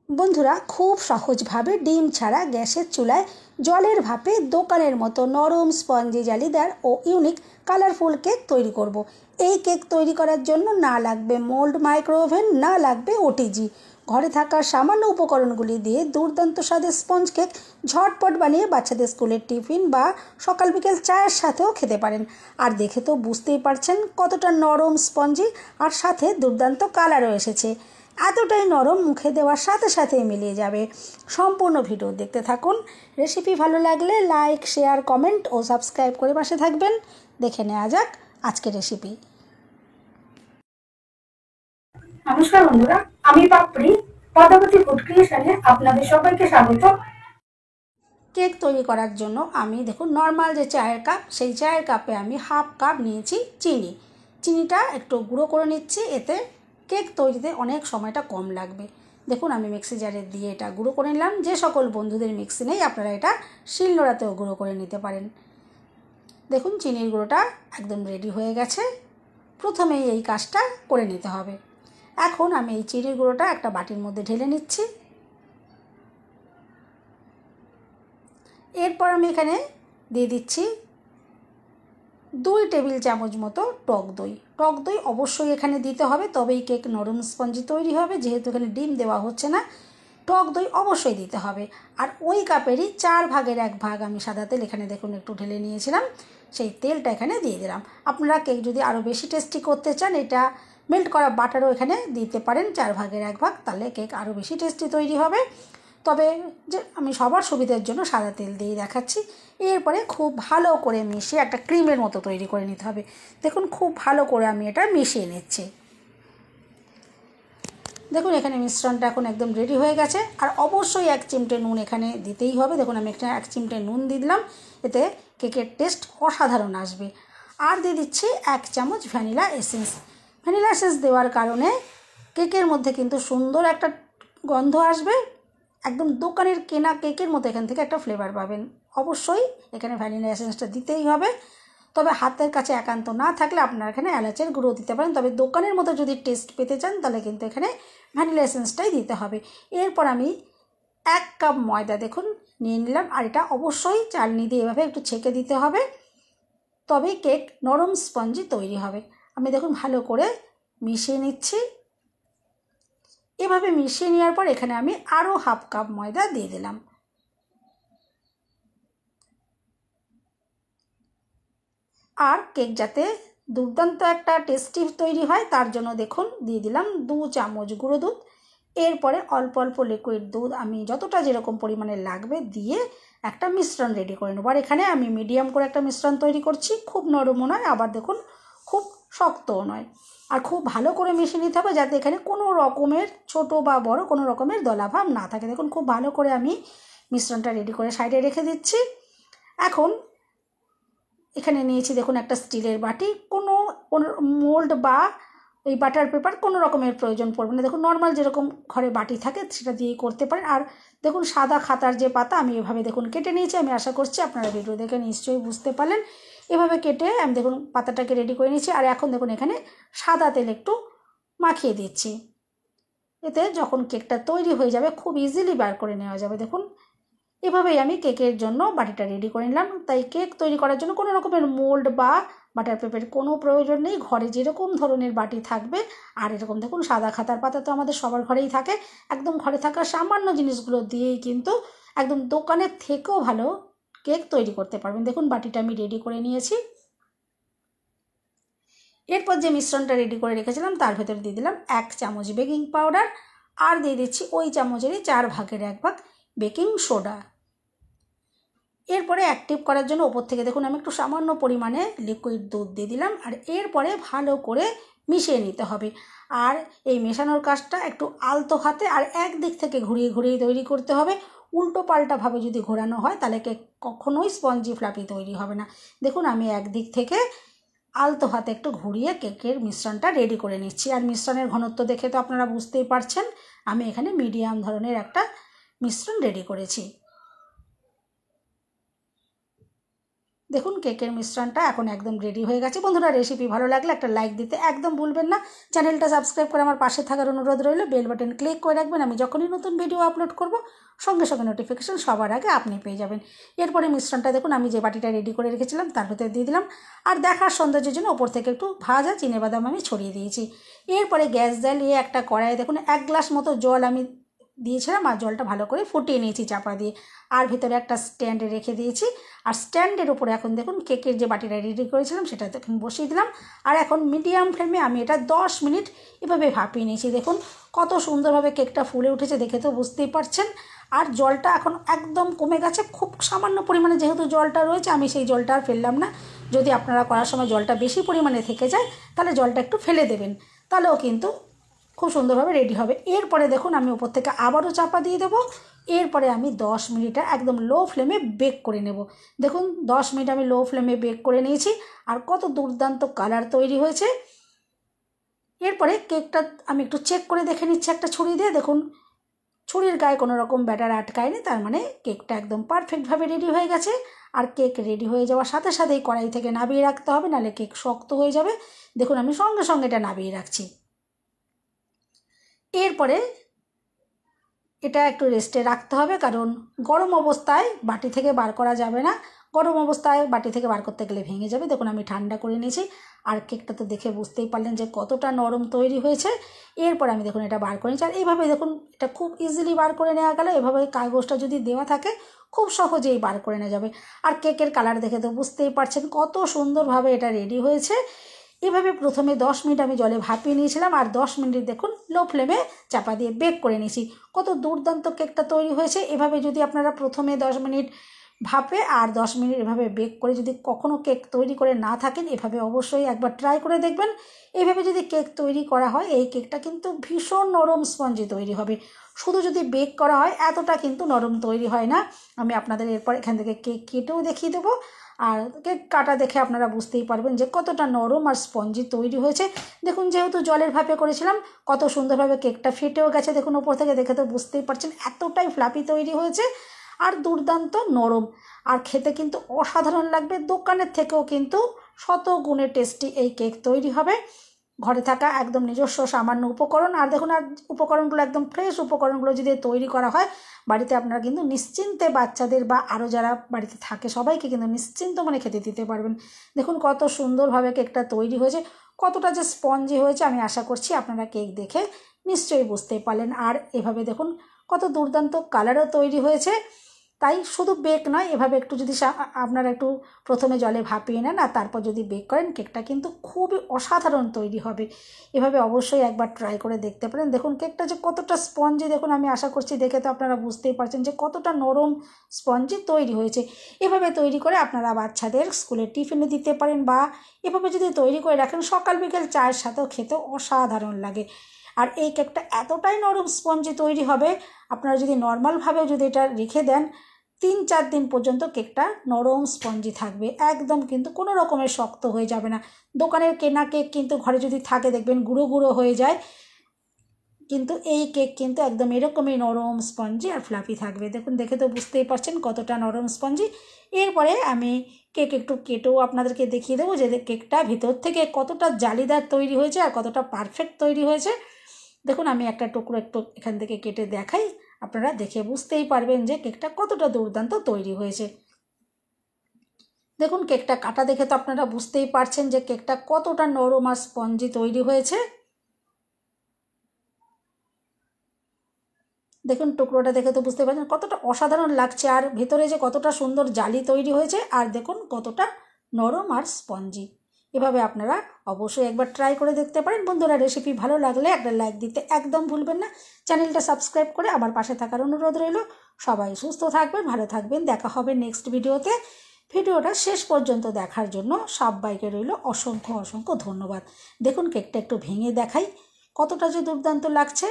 বন্ধুরা, খুব সহজভাবে ডিম ছাড়া গ্যাসের চুলায় জলের ভাপে দোকানের মতো নরম স্পঞ্জি জালিদার ও ইউনিক কালারফুল কেক তৈরি করব। এই কেক তৈরি করার জন্য না লাগবে মোল্ড, মাইক্রো ওভেন, না লাগবে ওটিজি। ঘরে থাকা সামান্য উপকরণগুলি দিয়ে দুর্দান্ত স্বাদের স্পঞ্জ কেক ঝটপট বানিয়ে বাচ্চাদের স্কুলের টিফিন বা সকাল বিকেল চায়ের সাথেও খেতে পারেন। আর দেখে তো বুঝতেই পারছেন কতটা নরম স্পঞ্জি, আর সাথে দুর্দান্ত কালারও এসেছে। এতটাই নরম, মুখে দেওয়ার সাথে সাথেই মিলিয়ে যাবে। সম্পূর্ণ ভিডিও দেখতে থাকুন। রেসিপি ভালো লাগলে লাইক, শেয়ার, কমেন্ট ও সাবস্ক্রাইব করে পাশে থাকবেন। দেখে নেওয়া যাক আজকের রেসিপি। নমস্কার বন্ধুরা, আমি পাপড়ি পদ্মাবতী ফুড ক্রিয়েশনে আপনাদের সবাইকে স্বাগত। কেক তৈরি করার জন্য আমি দেখুন নর্মাল যে চায়ের কাপ, সেই চায়ের কাপে আমি হাফ কাপ নিয়েছি চিনি। চিনিটা একটু গুঁড়ো করে নিচ্ছি, এতে কেক তৈরিতে অনেক সময়টা কম লাগবে। দেখুন আমি মিক্সি জারে দিয়ে এটা গুঁড়ো করে নিলাম। যে সকল বন্ধুদের মিক্সি নেই, আপনারা এটা শিলনোড়াতেও গুঁড়ো করে নিতে পারেন। দেখুন চিনির গুঁড়োটা একদম রেডি হয়ে গেছে। প্রথমেই এই কাজটা করে নিতে হবে। এখন আমি এই চিনির গুঁড়োটা একটা বাটির মধ্যে ঢেলে নিচ্ছি। এরপর আমি এখানে দিয়ে দিচ্ছি 2 টেবিল চামচ মতো টক দই। টক দই অবশ্যই এখানে দিতে হবে, তবেই কেক নরম স্পঞ্জি তৈরি হবে। যেহেতু এখানে ডিম দেওয়া হচ্ছে না, টক দই অবশ্যই দিতে হবে। আর ওই কাপেরই 4 ভাগের 1 ভাগ আমি সাদা তেল এখানে দেখুন একটু ঢেলে নিয়েছিলাম, সেই তেলটা এখানে দিয়ে দিলাম। আপনারা কেক যদি আরও বেশি টেস্টি করতে চান, এটা মেল্ট করা বাটারও এখানে দিতে পারেন 4 ভাগের 1 ভাগ, তাহলে কেক আরও বেশি টেস্টি তৈরি হবে। তবে যে আমি সবার সুবিধার জন্য সাদা তেল দিয়ে দেখাচ্ছি। এরপরে খুব ভালো করে মিশিয়ে একটা ক্রিমের মতো তৈরি করে নিতে হবে। দেখুন খুব ভালো করে আমি এটা মিশিয়ে নিচ্ছি। দেখুন এখানে মিশ্রণটা এখন একদম রেডি হয়ে গেছে। আর অবশ্যই 1 চিমটে নুন এখানে দিতেই হবে। দেখুন আমি এখানে 1 চিমটে নুন দিয়ে দিলাম, এতে কেকের টেস্ট অসাধারণ আসবে। আর দিয়ে দিচ্ছি 1 চামচ ভ্যানিলা এসেন্স। ভ্যানিলা এসেন্স দেওয়ার কারণে কেকের মধ্যে কিন্তু সুন্দর একটা গন্ধ আসবে। একদম দোকানের কেনা কেকের মতো এখান থেকে একটা ফ্লেভার পাবেন। অবশ্যই এখানে ভ্যানিলা এসেন্সটা দিতেই হবে। তবে হাতের কাছে একান্ত না থাকলে আপনারা এখানে এলাচের গুঁড়ো দিতে পারেন। তবে দোকানের মতো যদি টেস্ট পেতে চান, তাহলে কিন্তু এখানে ভ্যানিলা এসেন্সটাই দিতে হবে। এরপর আমি 1 কাপ ময়দা দেখুন নিয়ে নিলাম। আর এটা অবশ্যই চালনি দিয়ে এভাবে একটু ছেঁকে দিতে হবে, তবেই কেক নরম স্পঞ্জি তৈরি হবে। আমি দেখুন ভালো করে মিশিয়ে নিচ্ছি। এভাবে মিশিয়ে নেওয়ার পর এখানে আমি আরও হাফ কাপ ময়দা দিয়ে দিলাম। আর কেক যাতে দুর্দান্ত একটা টেস্টি তৈরি হয়, তার জন্য দেখুন দিয়ে দিলাম 2 চামচ গুঁড়ো দুধ। এরপরে অল্প অল্প লিকুইড দুধ আমি যতটা যেরকম পরিমাণে লাগবে দিয়ে একটা মিশ্রণ রেডি করে নেব। আর এখানে আমি মিডিয়াম করে একটা মিশ্রণ তৈরি করছি, খুব নরমও নয়, আবার দেখুন খুব শক্তও নয়। আর খুব ভালো করে মিশিয়ে নিতে হবে, যাতে এখানে কোনো রকমের ছোট বা বড় কোনো রকমের দলাভাব না থাকে। দেখুন খুব ভালো করে আমি মিশ্রণটা রেডি করে সাইডে রেখে দিচ্ছি। এখন এখানে নিয়েছি দেখুন একটা স্টিলের বাটি। কোনো মোল্ড বা ওই বাটার পেপার কোনো রকমের প্রয়োজন পড়বে না। দেখুন নর্মাল যেরকম ঘরে বাটি থাকে সেটা দিয়েই করতে পারেন। আর দেখুন সাদা খাতার যে পাতা আমি এভাবে দেখুন কেটে নিয়েছি। আমি আশা করছি আপনারা ভিডিও দেখে নিশ্চয়ই বুঝতে পারলেন। এভাবে কেটে আমি দেখুন পাতাটাকে রেডি করে নিয়েছি। আর এখন দেখুন এখানে সাদা তেল একটু মাখিয়ে দিচ্ছি, এতে যখন কেকটা তৈরি হয়ে যাবে খুব ইজিলি বার করে নেওয়া যাবে। দেখুন এভাবেই আমি কেকের জন্য বাটিটা রেডি করে নিলাম। তাই কেক তৈরি করার জন্য কোনো রকমের মোল্ড বা বাটার পেপারের কোনো প্রয়োজন নেই। ঘরে যেরকম ধরনের বাটি থাকবে, আর এরকম দেখুন সাদা খাতার পাতা তো আমাদের সবার ঘরেই থাকে, একদম ঘরে থাকা সামান্য জিনিসগুলো দিয়েই কিন্তু একদম দোকানের থেকেও ভালো কেক তৈরি করতে পারবেন। দেখুন বাটিটা আমি রেডি করে নিয়েছি। এরপর যে মিশ্রণটা রেডি করে রেখেছিলাম তার ভেতরে দিয়ে দিলাম 1 চামচ বেকিং পাউডার। আর দিয়ে দিচ্ছি ওই চামচেরই 4 ভাগের 1 ভাগ বেকিং সোডা। এরপরে অ্যাক্টিভ করার জন্য ওপর থেকে দেখুন আমি একটু সামান্য পরিমাণে লিকুইড দুধ দিয়ে দিলাম। আর এরপরে ভালো করে মিশিয়ে নিতে হবে। আর এই মেশানোর কাজটা একটু আলতো হাতে আর একদিক থেকে ঘুরিয়ে ঘুরিয়ে তৈরি করতে হবে। উল্টো পাল্টাভাবে যদি ঘোরানো হয়, তাহলে কেক কখনোই স্পঞ্জি ফ্লাফি তৈরি হবে না। দেখুন আমি একদিক থেকে আলতো হাতে একটু ঘুরিয়ে কেকের মিশ্রণটা রেডি করে নিচ্ছি। আর মিশ্রণের ঘনত্ব দেখে তো আপনারা বুঝতেই পারছেন, আমি এখানে মিডিয়াম ধরনের একটা মিশ্রণ রেডি করেছি। দেখুন কেকের মিশ্রণটা এখন একদম রেডি হয়ে গেছে। বন্ধুরা, রেসিপি ভালো লাগলে একটা লাইক দিতে একদম ভুলবেন না। চ্যানেলটা সাবস্ক্রাইব করে আমার পাশে থাকার অনুরোধ রইল। বেল বাটন ক্লিক করে রাখবেন, আমি যখনই নতুন ভিডিও আপলোড করব সঙ্গে সঙ্গে নোটিফিকেশন সবার আগে আপনি পেয়ে যাবেন। এরপরে মিশ্রণটা দেখুন আমি যে বাটিটা রেডি করে রেখেছিলাম তার ভিতরে দিয়ে দিলাম, আর দেখার সৌন্দর্যের জন্য ওপর থেকে একটু ভাজা চিনেবাদাম আমি ছড়িয়ে দিয়েছি। এরপরে গ্যাস জ্বালিয়ে একটা কড়াইয়ে দেখুন 1 গ্লাস মতো জল আমি দিয়েছিলাম, আর জলটা ভালো করে ফুটিয়ে নিয়েছি চাপা দিয়ে, আর ভিতরে একটা স্ট্যান্ডে রেখে দিয়েছি। আর স্ট্যান্ডের উপরে এখন দেখুন কেকের যে বাটিটা রেডি করেছিলাম সেটা দেখুন বসিয়ে দিলাম, আর এখন মিডিয়াম ফ্লেমে আমি এটা 10 মিনিট এভাবে ভাপিয়ে নিয়েছি। দেখুন কত সুন্দরভাবে কেকটা ফুলে উঠেছে, দেখে তো বুঝতেই পারছেন। আর জলটা এখন একদম কমে গেছে, খুব সামান্য পরিমাণে যেহেতু জলটা রয়েছে আমি সেই জলটা আর ফেললাম না। যদি আপনারা করার সময় জলটা বেশি পরিমাণে থেকে যায় তাহলে জলটা একটু ফেলে দেবেন, তাহলেও কিন্তু খুব সুন্দরভাবে রেডি হবে। এরপরে দেখুন আমি উপর থেকে আবারও চাপা দিয়ে দেবো। এরপরে আমি 10 মিনিট একদম লো ফ্লেমে বেক করে নেব। দেখুন 10 মিনিট আমি লো ফ্লেমে বেক করে নিয়েছি, আর কত দুর্দান্ত কালার তৈরি হয়েছে। এরপরে কেকটা আমি একটু চেক করে দেখে নিচ্ছি একটা ছুরি দিয়ে। দেখুন ছুরির গায়ে কোনো রকম ব্যাটার আটকায়নি, তার মানে কেকটা একদম পারফেক্টভাবে রেডি হয়ে গেছে। আর কেক রেডি হয়ে যাওয়ার সাথে সাথেই কড়াই থেকে নামিয়ে রাখতে হবে, নাহলে কেক শক্ত হয়ে যাবে। দেখুন আমি সঙ্গে সঙ্গে এটা নামিয়ে রাখছি। এরপরে এটা একটু রেস্টে রাখতে হবে, কারণ গরম অবস্থায় বাটি থেকে বার করা যাবে না। গরম অবস্থায় বাটি থেকে বার করতে গেলে ভেঙে যাবে। দেখুন আমি ঠান্ডা করে নিয়েছি, আর কেকটা তো দেখে বুঝতেই পারলেন যে কতটা নরম তৈরি হয়েছে। এরপর আমি দেখুন এটা বার করে নিচ্ছি, আর এইভাবে দেখুন এটা খুব ইজিলি বার করে নেওয়া গেল। এভাবে কাগজটা যদি দেওয়া থাকে খুব সহজেই বার করে নেওয়া যাবে। আর কেকের কালার দেখে তো বুঝতেই পারছেন কত সুন্দরভাবে এটা রেডি হয়েছে। এভাবে প্রথমে 10 মিনিট আমি জলে ভাপিয়ে নিয়েছিলাম, আর 10 মিনিট দেখুন লো ফ্লেমে চাপা দিয়ে বেক করে নিয়েছি। কত দুর্দান্ত কেকটা তৈরি হয়েছে। এভাবে যদি আপনারা প্রথমে 10 মিনিট ভাপে আর 10 মিনিট এভাবে বেক করে যদি কখনও কেক তৈরি করে না থাকেন, এভাবে অবশ্যই একবার ট্রাই করে দেখবেন। এইভাবে যদি কেক তৈরি করা হয় এই কেকটা কিন্তু ভীষণ নরম স্পঞ্জি তৈরি হবে। শুধু যদি বেক করা হয় এতটা কিন্তু নরম তৈরি হয় না। আমি আপনাদের এরপর এখান থেকে কেক কেটেও দেখিয়ে দেবো, আর কেক কাটা দেখে আপনারা বুঝতেই পারবেন যে কতটা নরম আর স্পঞ্জি তৈরি হয়েছে। দেখুন যেহেতু জলের ভাপে করেছিলাম কত সুন্দরভাবে কেকটা ফেটেও গেছে। দেখুন ওপর থেকে দেখে তো বুঝতেই পারছেন এতটাই ফ্লাফি তৈরি হয়েছে, আর দুর্দান্ত নরম, আর খেতে কিন্তু অসাধারণ লাগবে। দোকানের থেকেও কিন্তু 100 গুণে টেস্টি এই কেক তৈরি হবে। ঘরে থাকা একদম নিজস্ব সামান্য উপকরণ, আর দেখুন আর উপকরণগুলো একদম ফ্রেশ উপকরণগুলো যদি তৈরি করা হয় বাড়িতে আপনারা কিন্তু নিশ্চিন্তে বাচ্চাদের বা আরও যারা বাড়িতে থাকে সবাইকে কিন্তু নিশ্চিন্ত মনে খেতে দিতে পারবেন। দেখুন কত সুন্দরভাবে কেকটা তৈরি হয়েছে, কতটা যে স্পঞ্জি হয়েছে আমি আশা করছি আপনারা কেক দেখে নিশ্চয়ই বুঝতে পারলেন। আর এভাবে দেখুন কত দুর্দান্ত কালারও তৈরি হয়েছে। তাই শুধু বেক নয়, এভাবে একটু যদি আপনারা একটু প্রথমে জলে ভাপিয়ে নেন আর তারপর যদি বেক করেন কেকটা কিন্তু খুবই অসাধারণ তৈরি হবে। এভাবে অবশ্যই একবার ট্রাই করে দেখতে পারেন। দেখুন কেকটা যে কতটা স্পঞ্জি, দেখুন আমি আশা করছি দেখে তো আপনারা বুঝতেই পারছেন যে কতটা নরম স্পঞ্জি তৈরি হয়েছে। এভাবে তৈরি করে আপনারা বাচ্চাদের স্কুলে টিফিনে দিতে পারেন, বা এভাবে যদি তৈরি করে রাখেন সকাল বিকেল চায়ের সাথেও খেতে অসাধারণ লাগে। আর এই কেকটা এতটাই নরম স্পঞ্জি তৈরি হবে, আপনারা যদি নর্মালভাবে যদি এটা রেখে দেন 3-4 দিন পর্যন্ত কেকটা নরম স্পঞ্জি থাকবে, একদম কিন্তু কোনো রকমের শক্ত হয়ে যাবে না। দোকানের কেনা কেক কিন্তু ঘরে যদি থাকে দেখবেন গুঁড়ো গুঁড়ো হয়ে যায়, কিন্তু এই কেক কিন্তু একদম এরকমই নরম স্পঞ্জি আর ফ্লাফি থাকবে। দেখুন দেখে তো বুঝতেই পারছেন কতটা নরম স্পঞ্জি। এরপরে আমি কেক একটু কেটেও আপনাদেরকে দেখিয়ে দেবো যে কেকটা ভিতর থেকে কতটা জালিদার তৈরি হয়েছে আর কতটা পারফেক্ট তৈরি হয়েছে। দেখুন আমি একটা টুকরো একটু এখান থেকে কেটে দেখাই, আপনারা দেখে বুঝতেই পারবেন যে কেকটা কতটা দুর্দান্ত তৈরি হয়েছে। দেখুন কেকটা কাটা দেখে তো আপনারা বুঝতেই পারছেন যে কেকটা কতটা নরম আর স্পঞ্জি তৈরি হয়েছে। দেখুন টুকরোটা দেখে তো বুঝতে পারছেন কতটা অসাধারণ লাগছে, আর ভেতরে যে কতটা সুন্দর জালি তৈরি হয়েছে, আর দেখুন কতটা নরম আর স্পঞ্জি। এভাবে আপনারা অবশ্যই একবার ট্রাই করে দেখতে পারেন। বন্ধুরা রেসিপি ভালো লাগলে একটা লাইক দিতে একদম ভুলবেন না। চ্যানেলটা সাবস্ক্রাইব করে আমার পাশে থাকার অনুরোধ রইল। সবাই সুস্থ থাকবেন, ভালো থাকবেন, দেখা হবে নেক্সট ভিডিওতে। ভিডিওটা শেষ পর্যন্ত দেখার জন্য সবাইকে রইল অসংখ্য অসংখ্য ধন্যবাদ। দেখুন কেকটা একটু ভেঙে দেখাই কতটা যে দুর্দান্ত লাগছে।